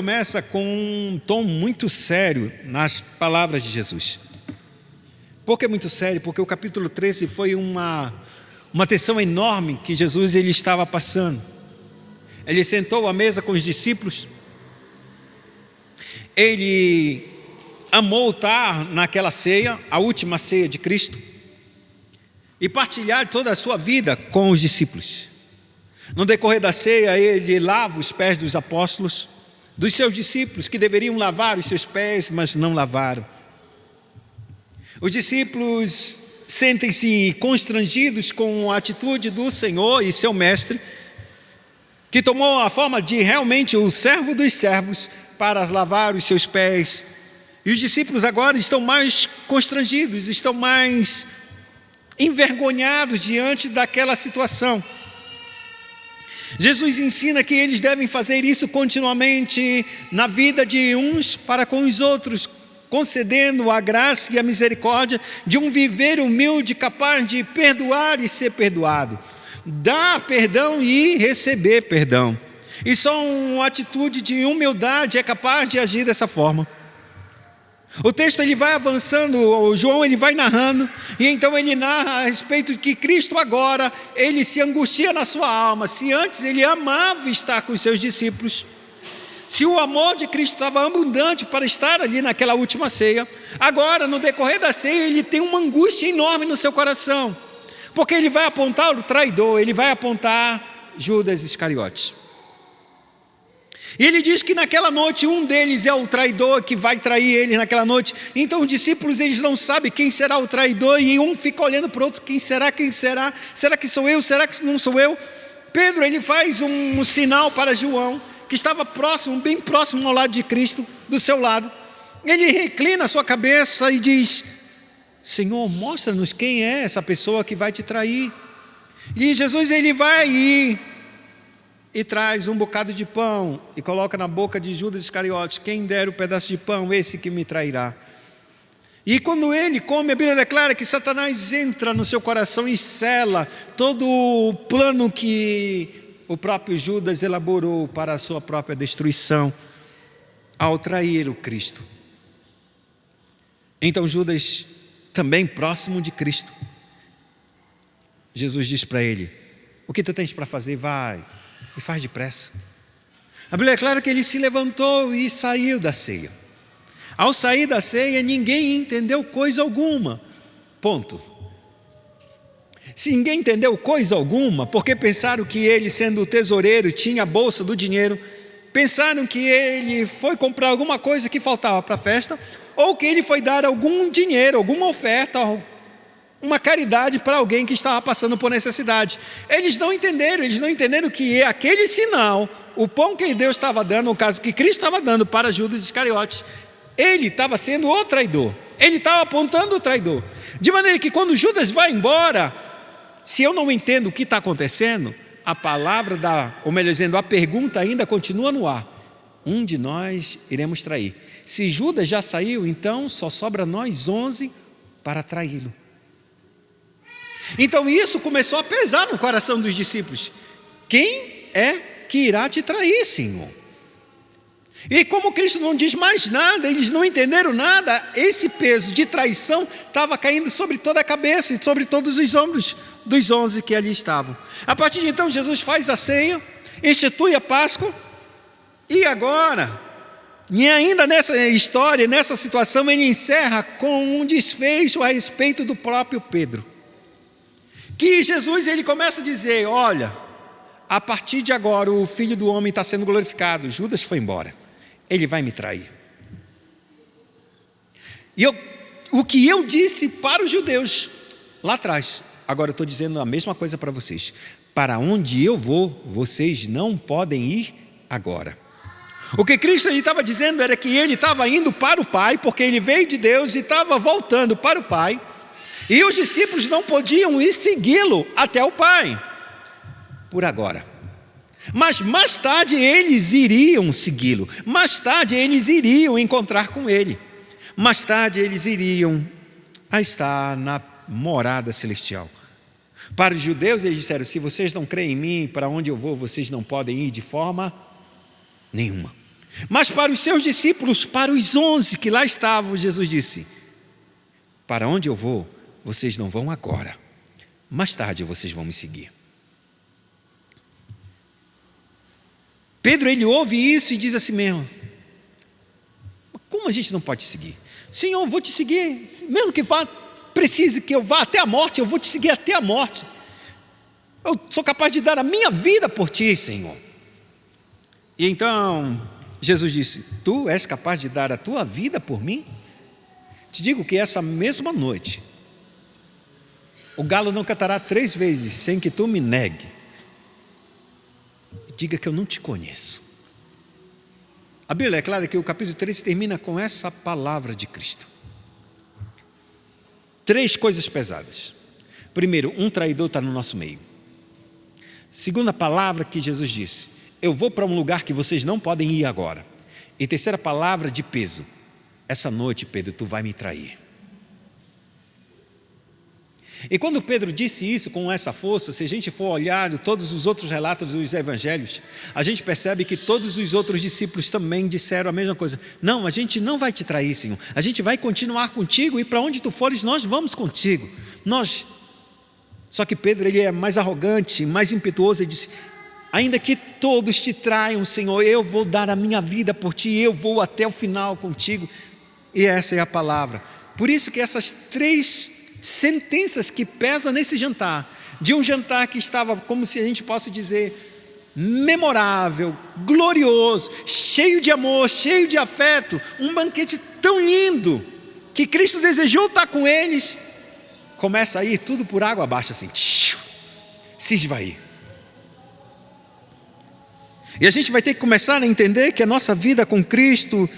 Começa com um tom muito sério nas palavras de Jesus. Por que muito sério? Porque o capítulo 13 foi uma tensão enorme que Jesus ele estava passando. Ele sentou à mesa com os discípulos. Ele amou estar naquela ceia, a última ceia de Cristo, e partilhar toda a sua vida com os discípulos. No decorrer da ceia, ele lava os pés dos apóstolos, dos seus discípulos, que deveriam lavar os seus pés, mas não lavaram. Os discípulos sentem-se constrangidos com a atitude do Senhor e seu mestre, que tomou a forma de realmente o servo dos servos para lavar os seus pés. E os discípulos agora estão mais constrangidos, estão mais envergonhados diante daquela situação. Jesus ensina que eles devem fazer isso continuamente na vida de uns para com os outros, concedendo a graça e a misericórdia de um viver humilde, capaz de perdoar e ser perdoado, dar perdão e receber perdão. E só uma atitude de humildade é capaz de agir dessa forma. O texto ele vai avançando, o João ele vai narrando, e então ele narra a respeito de que Cristo agora, ele se angustia na sua alma. Se antes ele amava estar com os seus discípulos, se o amor de Cristo estava abundante para estar ali naquela última ceia, agora no decorrer da ceia ele tem uma angústia enorme no seu coração, porque ele vai apontar o traidor, ele vai apontar Judas Iscariotes. E ele diz que naquela noite um deles é o traidor que vai trair ele naquela noite. Então os discípulos eles não sabem quem será o traidor, e um fica olhando para o outro, quem será, será que sou eu, será que não sou eu? Pedro ele faz um sinal para João, que estava próximo, bem próximo ao lado de Cristo, do seu lado. Ele reclina a sua cabeça e diz: Senhor, mostra-nos quem é essa pessoa que vai te trair. E Jesus ele vai e traz um bocado de pão e coloca na boca de Judas Iscariotes: quem der o pedaço de pão, esse que me trairá. E quando ele come, a Bíblia declara que Satanás entra no seu coração e sela todo o plano que o próprio Judas elaborou para a sua própria destruição, ao trair o Cristo. Então Judas, também próximo de Cristo, Jesus diz para ele: o que tu tens para fazer? Vai e faz depressa. A Bíblia é clara que ele se levantou e saiu da ceia. Ao sair da ceia, ninguém entendeu coisa alguma. Ponto. Se ninguém entendeu coisa alguma, porque pensaram que ele, sendo o tesoureiro, tinha a bolsa do dinheiro, pensaram que ele foi comprar alguma coisa que faltava para a festa, ou que ele foi dar algum dinheiro, alguma oferta, uma caridade para alguém que estava passando por necessidade. Eles não entenderam que aquele sinal, o pão que Deus estava dando, no caso que Cristo estava dando para Judas Iscariotes, ele estava sendo o traidor, ele estava apontando o traidor, de maneira que quando Judas vai embora, se eu não entendo o que está acontecendo, a palavra ou melhor dizendo, a pergunta ainda continua no ar: um de nós iremos trair. Se Judas já saiu, então só sobra nós 11 para traí-lo. Então isso começou a pesar no coração dos discípulos: quem é que irá te trair, Senhor? E como Cristo não diz mais nada, eles não entenderam nada, esse peso de traição estava caindo sobre toda a cabeça e sobre todos os ombros dos 11 que ali estavam. A partir de então Jesus faz a ceia, institui a Páscoa, e agora, e ainda nessa história, nessa situação, ele encerra com um desfecho a respeito do próprio Pedro. Que Jesus ele começa a dizer: olha, a partir de agora o Filho do Homem está sendo glorificado, Judas foi embora, ele vai me trair. E o que eu disse para os judeus lá atrás, agora eu estou dizendo a mesma coisa para vocês: para onde eu vou, vocês não podem ir agora. O que Cristo estava dizendo era que ele estava indo para o Pai, porque ele veio de Deus e estava voltando para o Pai, e os discípulos não podiam ir segui-lo até o Pai, por agora. Mas mais tarde eles iriam segui-lo, mais tarde eles iriam encontrar com ele, mais tarde eles iriam a estar na morada celestial. Para os judeus eles disseram: se vocês não creem em mim, para onde eu vou vocês não podem ir de forma nenhuma. Mas para os seus discípulos, para os 11 que lá estavam, Jesus disse: para onde eu vou, vocês não vão agora. Mais tarde vocês vão me seguir. Pedro, ele ouve isso e diz assim mesmo: como a gente não pode seguir? Senhor, eu vou te seguir, mesmo que precise que eu vá até a morte, eu vou te seguir até a morte. Eu sou capaz de dar a minha vida por ti, Senhor. E então Jesus disse: tu és capaz de dar a tua vida por mim? Te digo que essa mesma noite o galo não cantará 3 vezes sem que tu me negue. Diga que eu não te conheço. A Bíblia é clara que o capítulo 3 termina com essa palavra de Cristo. 3 coisas pesadas. Primeiro, um traidor está no nosso meio. Segunda palavra que Jesus disse: eu vou para um lugar que vocês não podem ir agora. E terceira palavra de peso: essa noite, Pedro, tu vai me trair. E quando Pedro disse isso com essa força, se a gente for olhar todos os outros relatos dos evangelhos, a gente percebe que todos os outros discípulos também disseram a mesma coisa: não, a gente não vai te trair, Senhor, a gente vai continuar contigo, e para onde tu fores nós vamos contigo. Só que Pedro, ele é mais arrogante, mais impetuoso. Ele disse: ainda que todos te traiam, Senhor, eu vou dar a minha vida por ti, eu vou até o final contigo. E essa é a palavra. Por isso que essas 3 sentenças que pesam nesse jantar, de um jantar que estava, como se a gente possa dizer, memorável, glorioso, cheio de amor, cheio de afeto, um banquete tão lindo, que Cristo desejou estar com eles, começa a ir tudo por água abaixo, assim, se esvair. E a gente vai ter que começar a entender que a nossa vida com Cristo,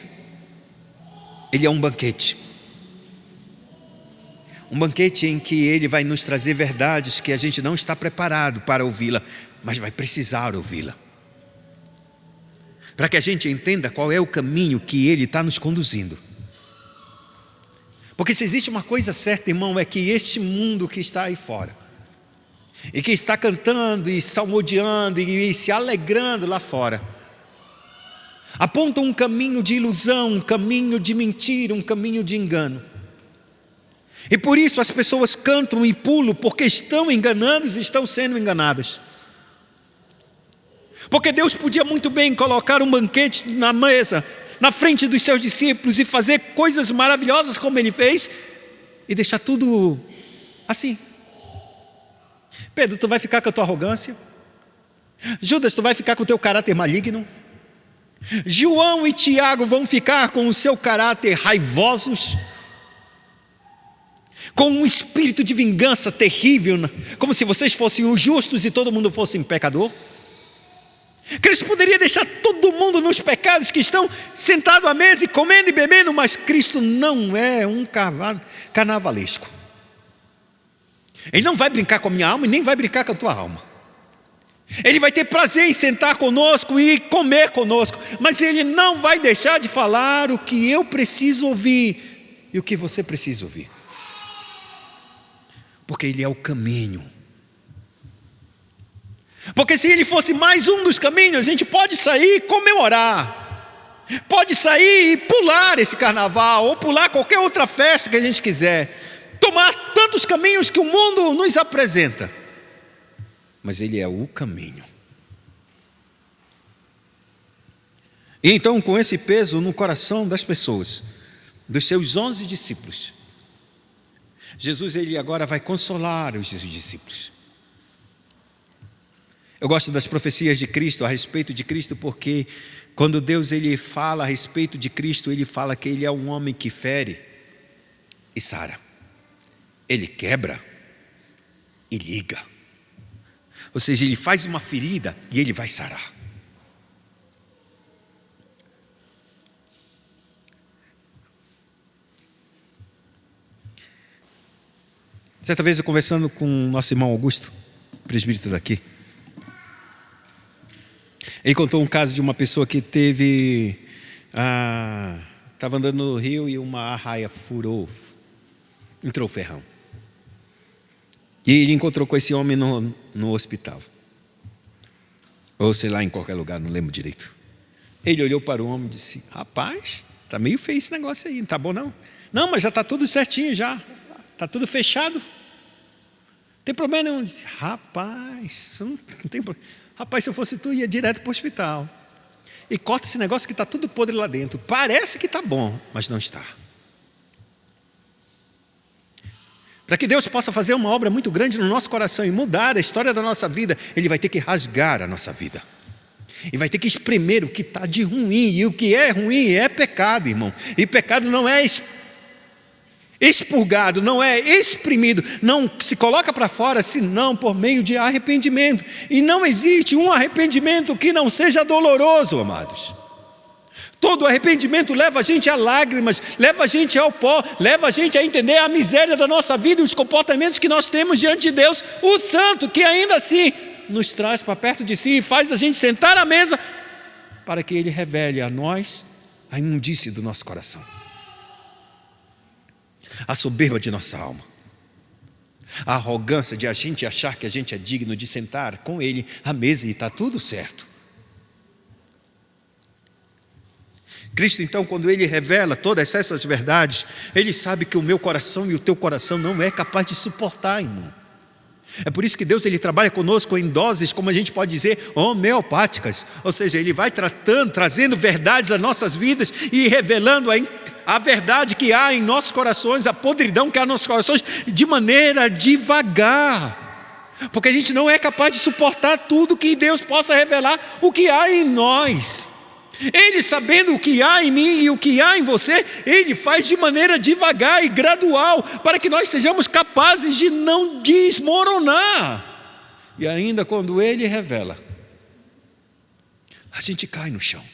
Ele é um banquete. Um banquete em que Ele vai nos trazer verdades que a gente não está preparado para ouvi-la, mas vai precisar ouvi-la. Para que a gente entenda qual é o caminho que Ele está nos conduzindo. Porque se existe uma coisa certa, irmão, é que este mundo que está aí fora, e que está cantando e salmodiando e se alegrando lá fora, aponta um caminho de ilusão, um caminho de mentira, um caminho de engano. E por isso as pessoas cantam e pulam, porque estão enganadas e estão sendo enganadas. Porque Deus podia muito bem colocar um banquete na mesa, na frente dos seus discípulos, e fazer coisas maravilhosas como Ele fez, e deixar tudo assim. Pedro, tu vai ficar com a tua arrogância. Judas, tu vai ficar com o teu caráter maligno. João e Tiago vão ficar com o seu caráter raivosos, com um espírito de vingança terrível, como se vocês fossem os justos e todo mundo fosse pecador. Cristo poderia deixar todo mundo nos pecados, que estão sentados à mesa e comendo e bebendo, mas Cristo não é um carnavalesco. Ele não vai brincar com a minha alma e nem vai brincar com a tua alma. Ele vai ter prazer em sentar conosco e comer conosco, mas Ele não vai deixar de falar o que eu preciso ouvir e o que você precisa ouvir. Porque Ele é o caminho. Porque se Ele fosse mais um dos caminhos, a gente pode sair e comemorar, pode sair e pular esse carnaval, ou pular qualquer outra festa que a gente quiser, tomar tantos caminhos que o mundo nos apresenta. Mas Ele é o caminho. E então, com esse peso no coração das pessoas, dos seus 11 discípulos, Jesus, Ele agora vai consolar os seus discípulos. Eu gosto das profecias de Cristo, a respeito de Cristo, porque quando Deus, Ele fala a respeito de Cristo, Ele fala que Ele é um homem que fere e sara. Ele quebra e liga. Ou seja, Ele faz uma ferida e Ele vai sarar. Certa vez eu conversando com o nosso irmão Augusto, presbítero daqui, ele contou um caso de uma pessoa que estava andando no rio e uma arraia furou, entrou o ferrão. E ele encontrou com esse homem no hospital. Ou sei lá, em qualquer lugar, não lembro direito. Ele olhou para o homem e disse: rapaz, está meio feio esse negócio aí, não está bom não? Não, mas já está tudo certinho já, está tudo fechado. Não tem problema nenhum. Disse: rapaz, não tem problema. Rapaz, se eu fosse tu, ia direto para o hospital. E corta esse negócio que está tudo podre lá dentro. Parece que está bom, mas não está. Para que Deus possa fazer uma obra muito grande no nosso coração e mudar a história da nossa vida, Ele vai ter que rasgar a nossa vida. E vai ter que espremer o que está de ruim. E o que é ruim é pecado, irmão. E pecado não é expurgado, não é exprimido, não se coloca para fora, senão por meio de arrependimento. E não existe um arrependimento que não seja doloroso, amados. Todo arrependimento leva a gente a lágrimas, leva a gente ao pó, leva a gente a entender a miséria da nossa vida e os comportamentos que nós temos diante de Deus, o Santo, que ainda assim nos traz para perto de si e faz a gente sentar à mesa para que Ele revele a nós a imundície do nosso coração, a soberba de nossa alma, a arrogância de a gente achar que a gente é digno de sentar com Ele à mesa e está tudo certo. Cristo, então, quando Ele revela todas essas verdades, Ele sabe que o meu coração e o teu coração não é capaz de suportar, irmão. É por isso que Deus Ele trabalha conosco em doses, como a gente pode dizer, homeopáticas. Ou seja, Ele vai trazendo verdades às nossas vidas e revelando a verdade que há em nossos corações, a podridão que há em nossos corações, de maneira devagar. Porque a gente não é capaz de suportar tudo que Deus possa revelar, o que há em nós. Ele, sabendo o que há em mim e o que há em você, Ele faz de maneira devagar e gradual, para que nós sejamos capazes de não desmoronar. E ainda quando Ele revela, a gente cai no chão,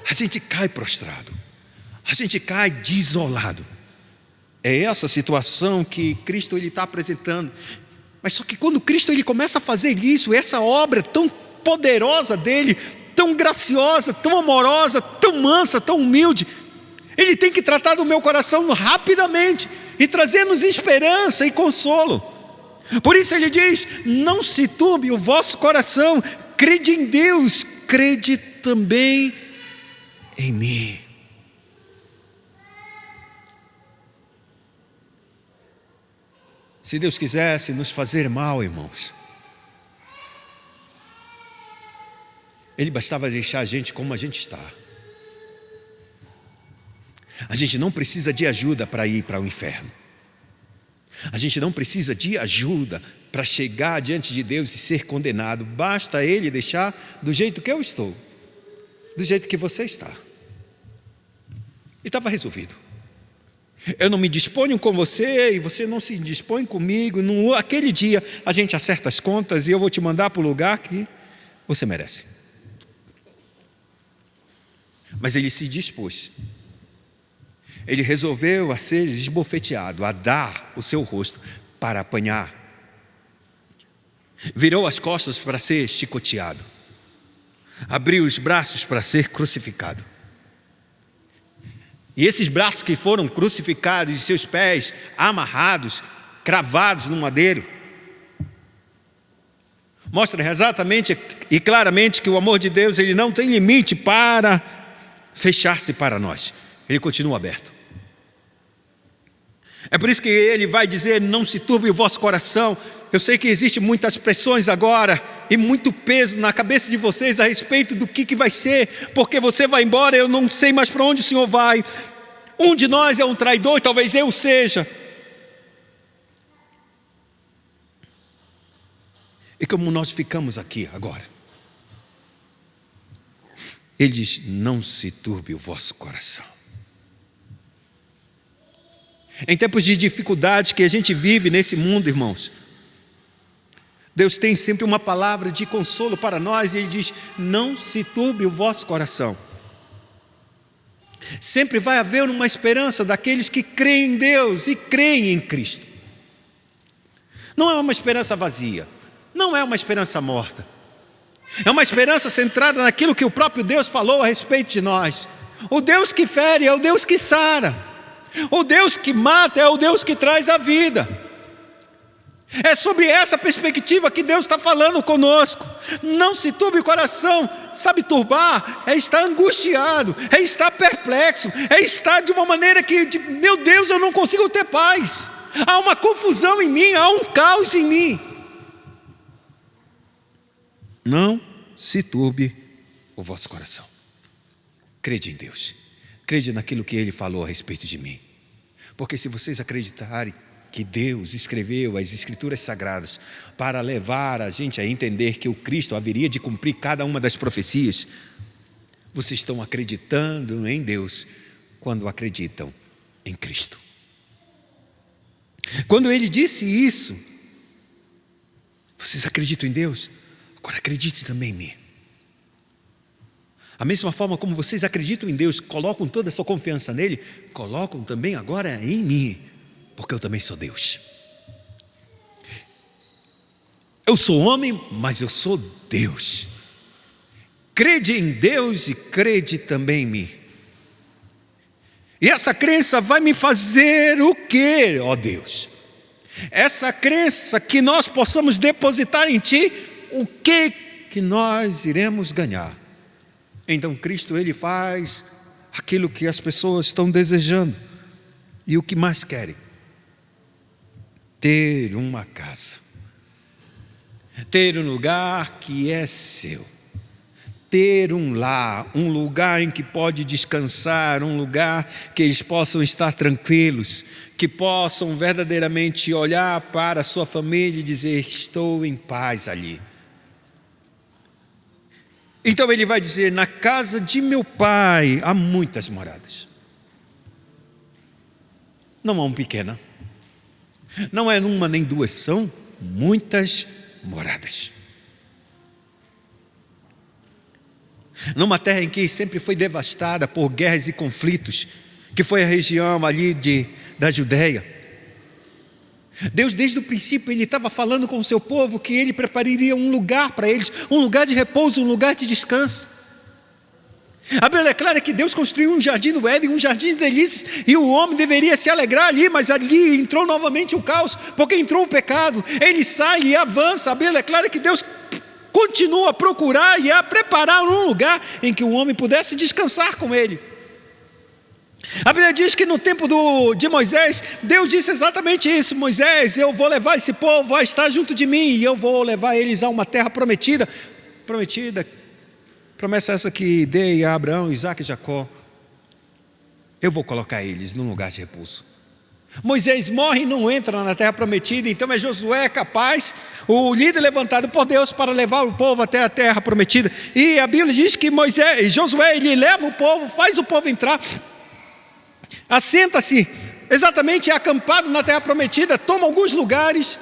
a gente cai prostrado, a gente cai desolado. É essa situação que Cristo está apresentando. Mas só que quando Cristo Ele começa a fazer isso, essa obra tão poderosa dEle, tão graciosa, tão amorosa, tão mansa, tão humilde, Ele tem que tratar do meu coração rapidamente e trazer-nos esperança e consolo. Por isso Ele diz: não se turbe o vosso coração, crede em Deus, crede também em mim. Se Deus quisesse nos fazer mal, irmãos, Ele bastava deixar a gente como a gente está. A gente não precisa de ajuda para ir para o inferno. A gente não precisa de ajuda para chegar diante de Deus e ser condenado. Basta Ele deixar do jeito que eu estou, do jeito que você está. E estava resolvido. Eu não me disponho com você e você não se dispõe comigo. Aquele dia a gente acerta as contas e eu vou te mandar para o lugar que você merece. Mas Ele se dispôs. Ele resolveu a ser esbofeteado, a dar o seu rosto para apanhar. Virou as costas para ser chicoteado. Abriu os braços para ser crucificado. E esses braços que foram crucificados e seus pés amarrados, cravados no madeiro, mostra exatamente e claramente que o amor de Deus Ele não tem limite para fechar-se para nós. Ele continua aberto. É por isso que Ele vai dizer: não se turbe o vosso coração. Eu sei que existem muitas pressões agora e muito peso na cabeça de vocês a respeito do que vai ser, porque você vai embora, eu não sei mais para onde o Senhor vai. Um de nós é um traidor, talvez eu seja. E como nós ficamos aqui agora? Ele diz: não se turbe o vosso coração. Em tempos de dificuldade que a gente vive nesse mundo, irmãos, Deus tem sempre uma palavra de consolo para nós, e Ele diz: não se turbe o vosso coração. Sempre vai haver uma esperança daqueles que creem em Deus e creem em Cristo. Não é uma esperança vazia, não é uma esperança morta. É uma esperança centrada naquilo que o próprio Deus falou a respeito de nós. O Deus que fere é o Deus que sara. O Deus que mata é o Deus que traz a vida. É sobre essa perspectiva que Deus está falando conosco. Não se turbe o coração. sabe, turbar, é estar angustiado, é estar perplexo, é estar de uma maneira que, meu Deus, eu não consigo ter paz. Há uma confusão em mim, há um caos em mim. Não se turbe o vosso coração. Crede em Deus, crede naquilo que Ele falou a respeito de mim. Porque se vocês acreditarem que Deus escreveu as Escrituras Sagradas para levar a gente a entender que o Cristo haveria de cumprir cada uma das profecias, vocês estão acreditando em Deus quando acreditam em Cristo. Quando Ele disse isso, vocês acreditam em Deus? Agora acreditem também em mim. A mesma forma como vocês acreditam em Deus, colocam toda a sua confiança nele, colocam também agora em mim, porque eu também sou Deus. Eu sou homem, mas eu sou Deus. Crede em Deus e crede também em mim. E essa crença vai me fazer o quê, ó Deus? Essa crença que nós possamos depositar em Ti, o que nós iremos ganhar? Então Cristo, Ele faz aquilo que as pessoas estão desejando e o que mais querem: ter uma casa, ter um lugar que é seu, ter um lar, um lugar em que pode descansar, um lugar que eles possam estar tranquilos, que possam verdadeiramente olhar para a sua família e dizer: estou em paz ali. Então ele vai dizer: na casa de meu pai há muitas moradas. Não há uma pequena, não é uma nem duas, são muitas moradas. Numa terra em que sempre foi devastada por guerras e conflitos, que foi a região ali da Judéia, Deus desde o princípio Ele estava falando com o seu povo que Ele prepararia um lugar para eles, um lugar de repouso, um lugar de descanso. A Bíblia é clara que Deus construiu um jardim do Éden, um jardim de delícias, e o homem deveria se alegrar ali, mas ali entrou novamente o caos, porque entrou o pecado. Ele sai e avança. A Bíblia é clara que Deus continua a procurar e a preparar um lugar em que o homem pudesse descansar com Ele. A Bíblia diz que no tempo de Moisés, Deus disse exatamente isso: Moisés, eu vou levar esse povo a estar junto de mim, e eu vou levar eles a uma terra prometida, promessa essa que dei a Abraão, Isaac e Jacó. Eu vou colocar eles num lugar de repouso. Moisés morre e não entra na terra prometida, então é Josué capaz, o líder levantado por Deus para levar o povo até a terra prometida. E a Bíblia diz que Josué, ele leva o povo, faz o povo entrar, assenta-se exatamente acampado na terra prometida, toma alguns lugares,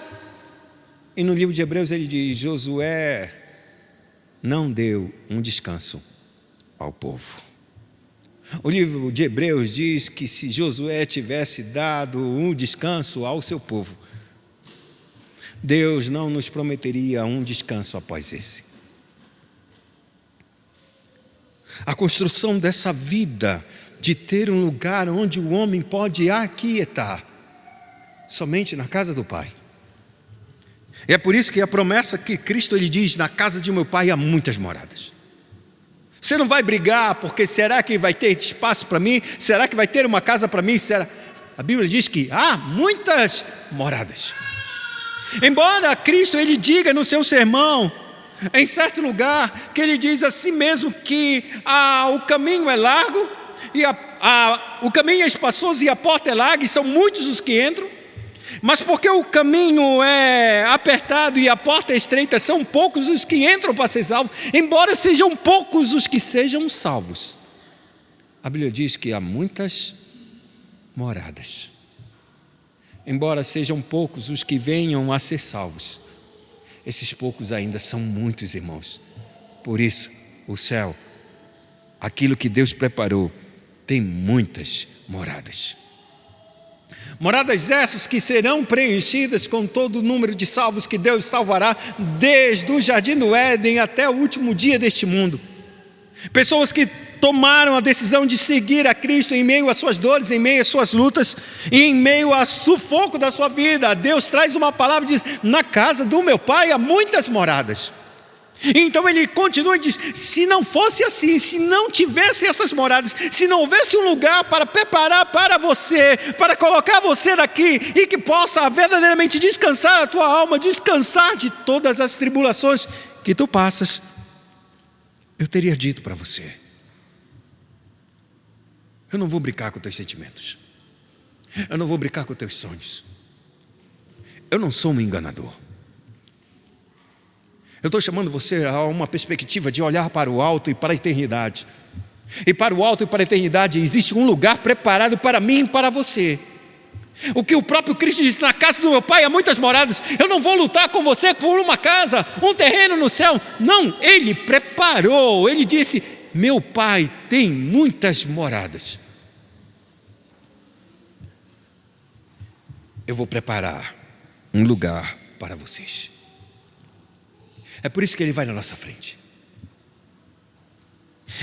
e no livro de Hebreus ele diz: Josué não deu um descanso ao povo. O livro de Hebreus diz que se Josué tivesse dado um descanso ao seu povo, Deus não nos prometeria um descanso após esse. A construção dessa vida de ter um lugar onde o homem pode aquietar, somente na casa do Pai. É por isso que a promessa que Cristo Ele diz: na casa de meu Pai há muitas moradas. Você não vai brigar porque será que vai ter espaço para mim? Será que vai ter uma casa para mim? A Bíblia diz que há muitas moradas. Embora Cristo Ele diga no seu sermão, em certo lugar, que Ele diz assim mesmo que o caminho é largo, e o caminho é espaçoso e a porta é larga, e são muitos os que entram. Mas porque o caminho é apertado e a porta é estreita, são poucos os que entram para ser salvos, embora sejam poucos os que sejam salvos. A Bíblia diz que há muitas moradas. Embora sejam poucos os que venham a ser salvos, esses poucos ainda são muitos, irmãos. Por isso, o céu, aquilo que Deus preparou, tem muitas moradas. Moradas essas que serão preenchidas com todo o número de salvos que Deus salvará desde o jardim do Éden até o último dia deste mundo. Pessoas que tomaram a decisão de seguir a Cristo em meio às suas dores, em meio às suas lutas, e em meio ao sufoco da sua vida. Deus traz uma palavra e diz: na casa do meu Pai há muitas moradas. Então ele continua e diz: se não fosse assim, se não tivesse essas moradas, se não houvesse um lugar para preparar para você, para colocar você aqui, e que possa verdadeiramente descansar a tua alma, descansar de todas as tribulações que tu passas, eu teria dito para você: eu não vou brincar com teus sentimentos, eu não vou brincar com teus sonhos, eu não sou um enganador. Eu estou chamando você a uma perspectiva de olhar para o alto e para a eternidade. E para o alto e para a eternidade existe um lugar preparado para mim e para você. O que o próprio Cristo disse: na casa do meu Pai há muitas moradas. Eu não vou lutar com você por uma casa, um terreno no céu. Não, Ele preparou. Ele disse: meu Pai tem muitas moradas. Eu vou preparar um lugar para vocês. É por isso que Ele vai na nossa frente.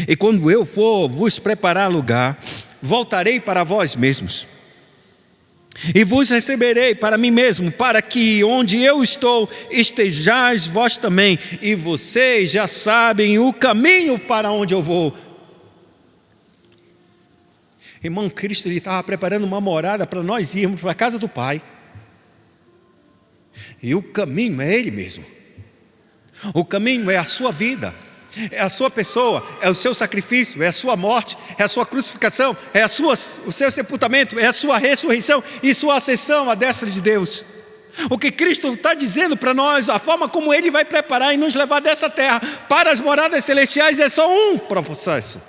E quando eu for vos preparar lugar, voltarei para vós mesmos, e vos receberei para mim mesmo, para que onde eu estou, estejais vós também. E vocês já sabem o caminho para onde eu vou. Irmão, Cristo estava preparando uma morada para nós irmos para a casa do Pai. E o caminho é Ele mesmo. O caminho é a sua vida, é a sua pessoa, é o seu sacrifício, é a sua morte, é a sua crucificação, é o seu sepultamento, é a sua ressurreição e sua ascensão à destra de Deus. O que Cristo está dizendo para nós, a forma como Ele vai preparar e nos levar dessa terra para as moradas celestiais, é só um processo.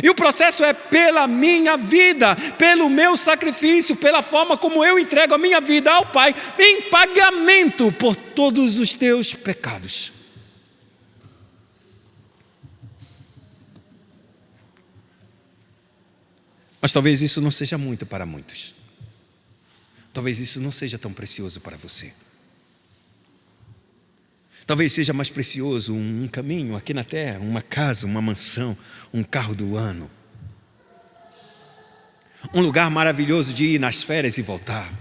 E o processo é pela minha vida, pelo meu sacrifício, pela forma como eu entrego a minha vida ao Pai, em pagamento por todos os teus pecados. Mas talvez isso não seja muito para muitos. Talvez isso não seja tão precioso para você. Talvez seja mais precioso um caminho aqui na terra, uma casa, uma mansão, um carro do ano. Um lugar maravilhoso de ir nas férias e voltar.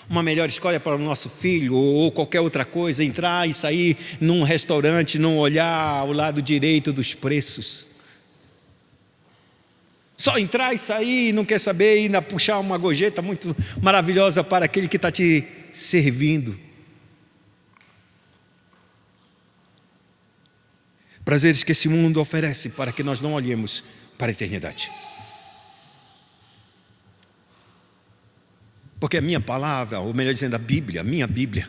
Uma melhor escolha para o nosso filho ou qualquer outra coisa, entrar e sair num restaurante, não olhar ao lado direito dos preços. Só entrar e sair, não quer saber, e ainda puxar uma gorjeta muito maravilhosa para aquele que está te servindo. Prazeres que esse mundo oferece para que nós não olhemos para a eternidade. Porque a minha palavra, ou melhor dizendo, a Bíblia, minha Bíblia,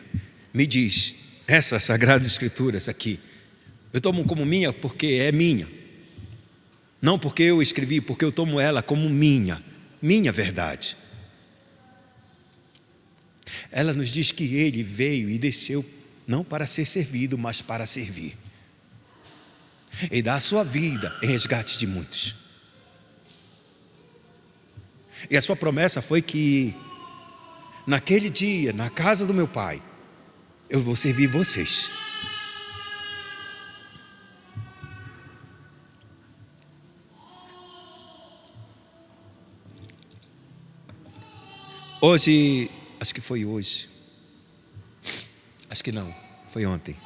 me diz, essas sagradas escrituras aqui, eu tomo como minha porque é minha. Não porque eu escrevi, porque eu tomo ela como minha verdade. Ela nos diz que Ele veio e desceu, não para ser servido, mas para servir. E dar a sua vida em resgate de muitos. E a sua promessa foi que, naquele dia, na casa do meu Pai, eu vou servir vocês. Hoje, acho que foi hoje, acho que não, foi ontem.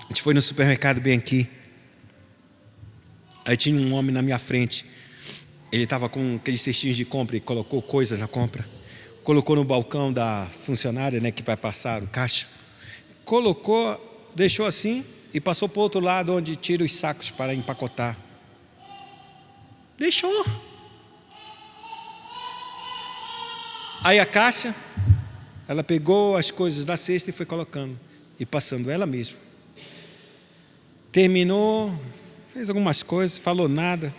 A gente foi no supermercado bem aqui. Aí tinha um homem na minha frente. Ele estava com aqueles cestinhos de compra e colocou coisas na compra. Colocou no balcão da funcionária, né, que vai passar o caixa. Colocou, deixou assim e passou para o outro lado onde tira os sacos para empacotar. Deixou. Aí a caixa, ela pegou as coisas da cesta e foi colocando e passando ela mesma. Terminou, fez algumas coisas, falou nada,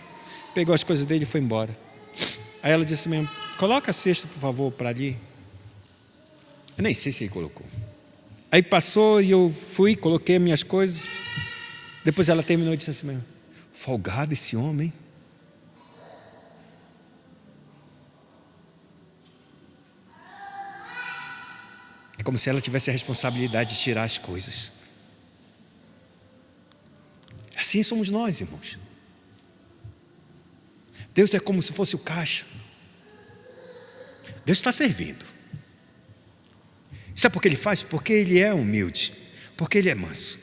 pegou as coisas dele e foi embora. Aí ela disse mesmo: coloca a cesta, por favor, para ali. Eu nem sei se ele colocou. Aí passou e eu fui, coloquei minhas coisas. Depois ela terminou e disse assim mesmo: folgado esse homem. É como se ela tivesse a responsabilidade de tirar as coisas. Assim somos nós, irmãos. Deus é como se fosse o caixa. Deus está servindo. Sabe por que Ele faz? Porque Ele é humilde, porque Ele é manso.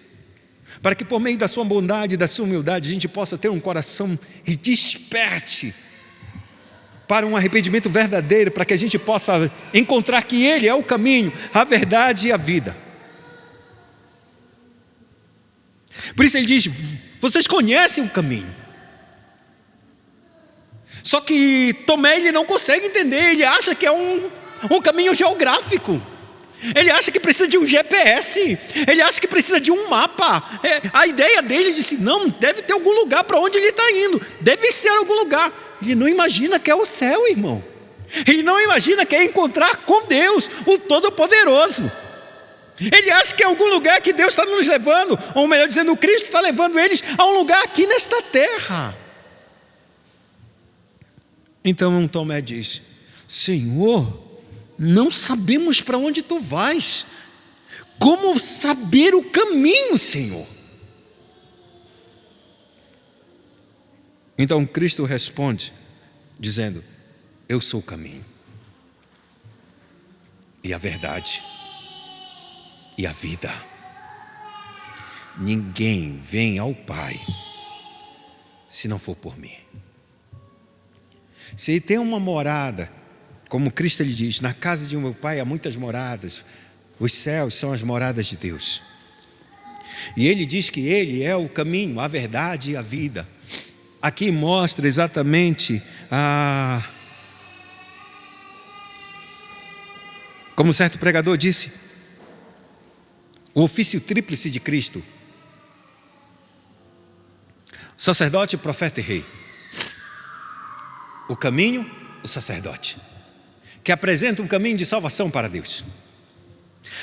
para que por meio da sua bondade e da sua humildade a gente possa ter um coração e desperte para um arrependimento verdadeiro, para que a gente possa encontrar que Ele é o caminho, a verdade e a vida. Por isso ele diz: vocês conhecem o caminho. Só que Tomé, ele não consegue entender, ele acha que é um caminho geográfico. Ele acha que precisa de um GPS, ele acha que precisa de um mapa. A ideia dele disse: não, deve ter algum lugar para onde ele está indo, deve ser algum lugar. Ele não imagina que é o céu, irmão. Ele não imagina que é encontrar com Deus, o Todo-Poderoso. Ele acha que é algum lugar que Deus está nos levando, ou melhor dizendo, o Cristo está levando eles a um lugar aqui nesta terra. Então Tomé diz: Senhor, não sabemos para onde tu vais. Como saber o caminho, Senhor? Então Cristo responde, dizendo: eu sou o caminho, e a verdade, e a vida. Ninguém vem ao Pai, se não for por mim. Se tem uma morada, como Cristo lhe diz: na casa de meu Pai há muitas moradas, os céus são as moradas de Deus. E ele diz que ele é o caminho, a verdade e a vida. Aqui mostra exatamente como certo pregador disse, o ofício tríplice de Cristo: sacerdote, profeta e rei. O caminho, o sacerdote, que apresenta um caminho de salvação para Deus.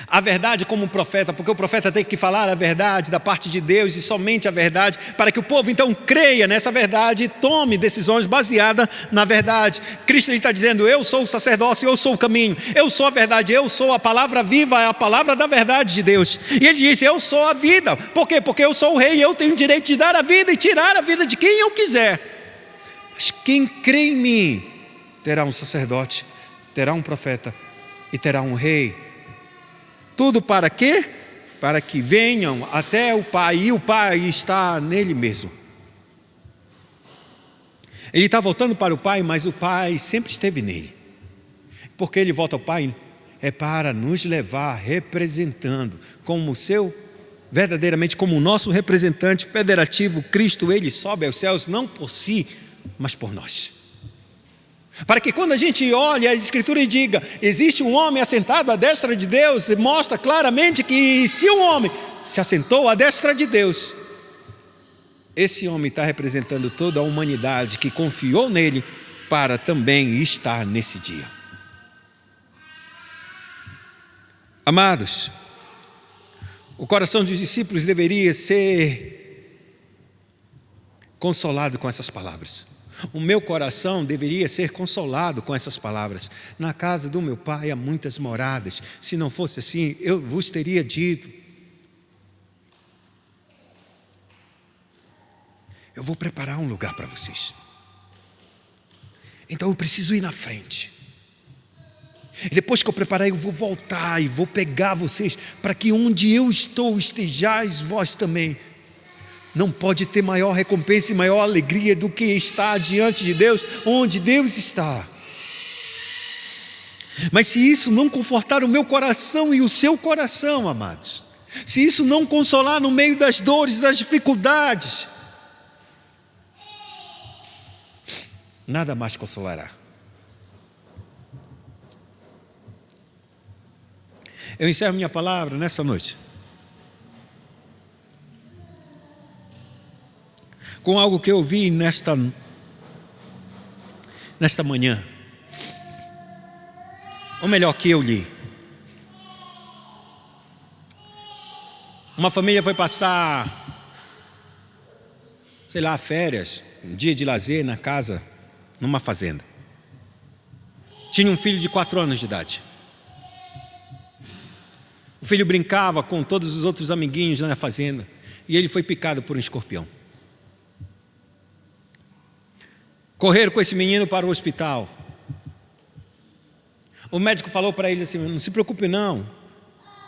A verdade como profeta, porque o profeta tem que falar a verdade da parte de Deus e somente a verdade, para que o povo então creia nessa verdade e tome decisões baseadas na verdade. Cristo está dizendo: eu sou o sacerdócio, eu sou o caminho, eu sou a verdade, eu sou a palavra viva, a palavra da verdade de Deus. E ele diz: eu sou a vida. Por quê? Porque eu sou o rei e eu tenho o direito de dar a vida e tirar a vida de quem eu quiser. Mas quem crê em mim terá um sacerdote, terá um profeta e terá um rei. Tudo para quê? Para que venham até o Pai, e o Pai está nele mesmo. Ele está voltando para o Pai, mas o Pai sempre esteve nele. Porque ele volta ao Pai? É para nos levar representando como o seu, verdadeiramente como o nosso representante federativo. Cristo, ele sobe aos céus não por si, mas por nós. Para que quando a gente olhe a Escritura e diga: existe um homem assentado à destra de Deus, mostra claramente que se um homem se assentou à destra de Deus, esse homem está representando toda a humanidade que confiou nele para também estar nesse dia. Amados, o coração dos discípulos deveria ser consolado com essas palavras. O meu coração deveria ser consolado com essas palavras: na casa do meu Pai há muitas moradas. Se não fosse assim, eu vos teria dito. Eu vou preparar um lugar para vocês. Então eu preciso ir na frente. E depois que eu preparar, eu vou voltar e vou pegar vocês, para que onde eu estou estejais vós também. Não pode ter maior recompensa e maior alegria do que estar diante de Deus, onde Deus está. Mas se isso não confortar o meu coração e o seu coração, amados, se isso não consolar no meio das dores, das dificuldades, nada mais consolará. Eu encerro minha palavra nessa noite com algo que eu vi nesta manhã, ou melhor, que eu li. Uma família foi passar, férias, um dia de lazer na casa, numa fazenda. Tinha um filho de 4 anos de idade. O filho brincava com todos os outros amiguinhos na fazenda, e ele foi picado por um escorpião. Correram com esse menino para o hospital. O médico falou para ele assim: não se preocupe não,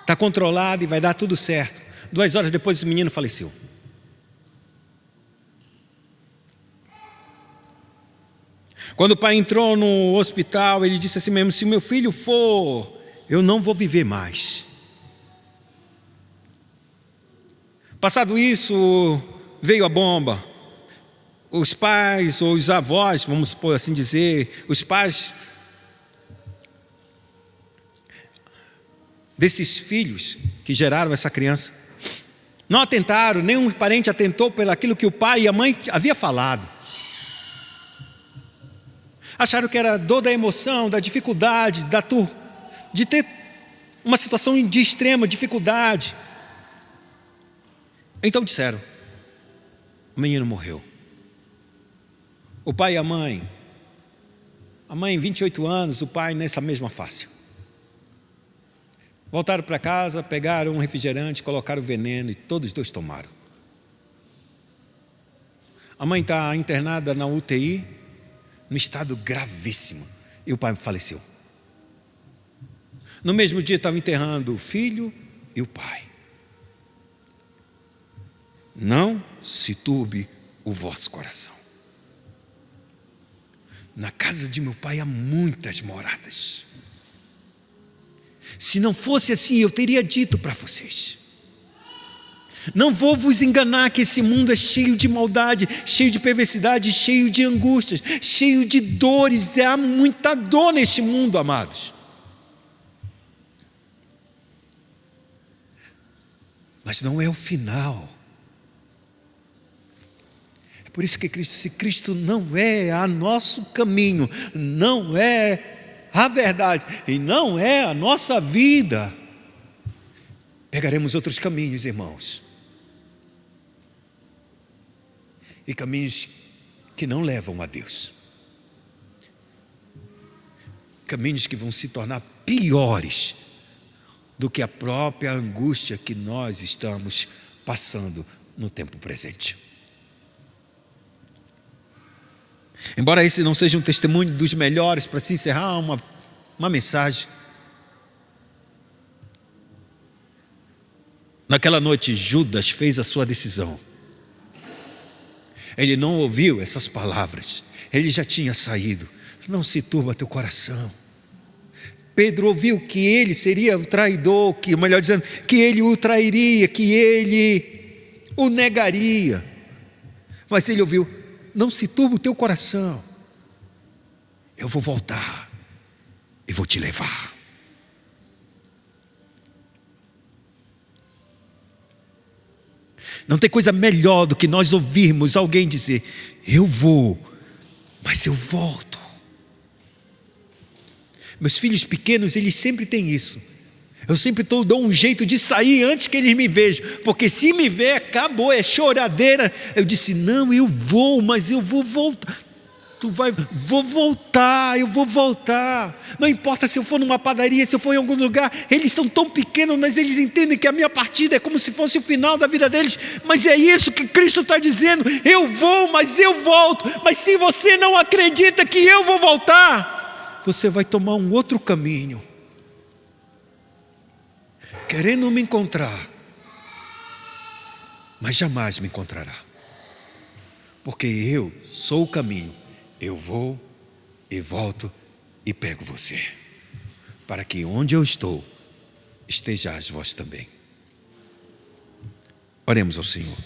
está controlado e vai dar tudo certo. 2 horas depois o menino faleceu. Quando o pai entrou no hospital, ele disse assim mesmo: se meu filho for, eu não vou viver mais. Passado isso, veio a bomba. Os pais, ou os avós, vamos por assim dizer, os pais desses filhos que geraram essa criança, não atentaram, nenhum parente atentou pelo aquilo que o pai e a mãe havia falado. Acharam que era dor da emoção, da dificuldade, de ter uma situação de extrema dificuldade. Então disseram: o menino morreu. O pai e a mãe 28 anos, o pai nessa mesma fase. Voltaram para casa, pegaram um refrigerante, colocaram veneno e todos os dois tomaram. A mãe está internada na UTI, no estado gravíssimo, e o pai faleceu. No mesmo dia estava enterrando o filho e o pai. Não se turbe o vosso coração. Na casa de meu pai há muitas moradas. Se não fosse assim, eu teria dito para vocês. Não vou vos enganar que esse mundo é cheio de maldade, cheio de perversidade, cheio de angústias, cheio de dores. Há muita dor neste mundo, amados. Mas não é o final. É por isso que se Cristo não é o nosso caminho, não é a verdade e não é a nossa vida, pegaremos outros caminhos, irmãos. E caminhos que não levam a Deus. Caminhos que vão se tornar piores do que a própria angústia que nós estamos passando no tempo presente. Embora esse não seja um testemunho dos melhores para se encerrar uma mensagem, naquela noite Judas fez a sua decisão. Ele não ouviu essas palavras, ele já tinha saído. Não se turba teu coração. Pedro ouviu que ele seria o traidor, melhor dizendo, que ele o trairia, que ele o negaria. Mas ele ouviu: não se turba o teu coração, eu vou voltar e vou te levar. Não tem coisa melhor do que nós ouvirmos alguém dizer: eu vou, mas eu volto. Meus filhos pequenos, eles sempre têm isso. Eu sempre dou um jeito de sair antes que eles me vejam, porque se me ver, acabou, é choradeira. Eu disse: não, eu vou, mas eu vou voltar. Vou voltar, eu vou voltar. Não importa se eu for numa padaria, se eu for em algum lugar. Eles são tão pequenos, mas eles entendem que a minha partida é como se fosse o final da vida deles. Mas é isso que Cristo está dizendo: eu vou, mas eu volto. Mas se você não acredita que eu vou voltar, você vai tomar um outro caminho, querendo me encontrar, mas jamais me encontrará, porque eu sou o caminho. Eu vou e volto e pego você, para que onde eu estou, estejais vós também. Oremos ao Senhor.